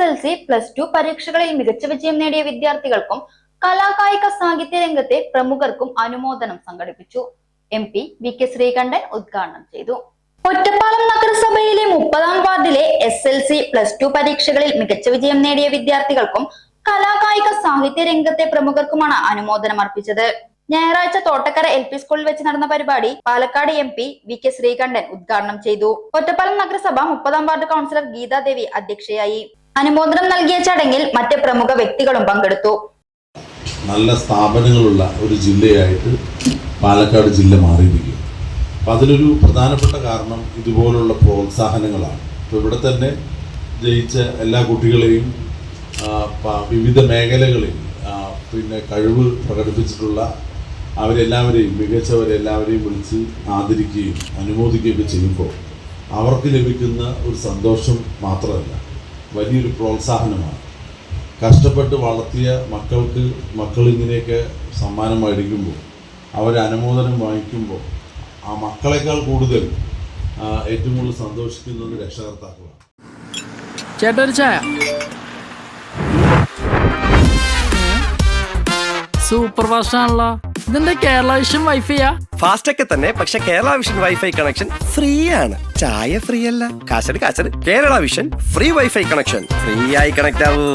SSLC, +2 പരീക്ഷകളിൽ മികച്ച വിജയം നേടിയ വിദ്യാർത്ഥികൾക്കും കലാകായിക സാഹിത്യ രംഗത്തെ പ്രമുഖർക്കും അനുമോദനം സംഘടിപ്പിച്ചു. MP VK ശ്രീകണ്ഠൻ ഉദ്ഘാടനം ചെയ്തു. ഒറ്റപ്പാലം നഗരസഭയിലെ 30-ാം വാർഡിലെ SSLC, +2 പരീക്ഷകളിൽ മികച്ച വിജയം നേടിയ വിദ്യാർത്ഥികൾക്കും കലാകായിക സാഹിത്യ രംഗത്തെ പ്രമുഖർക്കുമാണ് അനുമോദനം അർപ്പിച്ചത്. ഞായറാഴ്ച തോട്ടക്കര LP സ്കൂളിൽ വെച്ച് നടന്ന പരിപാടി പാലക്കാട് MP VK ശ്രീകണ്ഠൻ ഉദ്ഘാടനം ചെയ്തു. ഒറ്റപ്പാലം നഗരസഭ 30-ാം വാർഡ് കൗൺസിലർ ഗീതാദേവി അധ്യക്ഷയായി. അനുമോദനം നൽകിയ ചടങ്ങിൽ മറ്റ് പ്രമുഖ വ്യക്തികളും പങ്കെടുത്തു. നല്ല സ്ഥാപനങ്ങളുള്ള ഒരു ജില്ലയായിട്ട് പാലക്കാട് ജില്ല മാറിയിരിക്കും. അപ്പം അതിലൊരു പ്രധാനപ്പെട്ട കാരണം ഇതുപോലുള്ള പ്രോത്സാഹനങ്ങളാണ്. ഇപ്പോൾ ഇവിടെ തന്നെ ജയിച്ച എല്ലാ കുട്ടികളെയും വിവിധ മേഖലകളിൽ പിന്നെ കഴിവ് പ്രകടിപ്പിച്ചിട്ടുള്ള അവരെല്ലാവരെയും മികച്ചവരെല്ലാവരെയും വിളിച്ച് ആദരിക്കുകയും അനുമോദിക്കുകയൊക്കെ ചെയ്യുമ്പോൾ അവർക്ക് ലഭിക്കുന്ന ഒരു സന്തോഷം മാത്രമല്ല, വലിയൊരു പ്രോത്സാഹനമാണ്. കഷ്ടപ്പെട്ട് വളർത്തിയ മക്കളിങ്ങനെയൊക്കെ സമ്മാനം മേടിക്കുമ്പോൾ, അവരനുമോദനം വാങ്ങിക്കുമ്പോൾ ആ മക്കളെക്കാൾ കൂടുതൽ ഏറ്റവും കൂടുതൽ സന്തോഷിക്കുന്നത് രക്ഷകർത്താക്കളാണ്. ചേട്ടാ ഒരു ചായ. സൂപ്പർ ഫാസ്റ്റ് ആണല്ലോ. ഇതെന്താ കേരള വിഷൻ വൈഫൈയാ? ഫാസ്റ്റ് ഒക്കെ തന്നെ, പക്ഷെ Kerala vision wifi connection free ആണ്. ചായ ഫ്രീ അല്ല, കാശട് Kerala vision free wifi connection. Free ആയി കണക്ട് ആവൂ.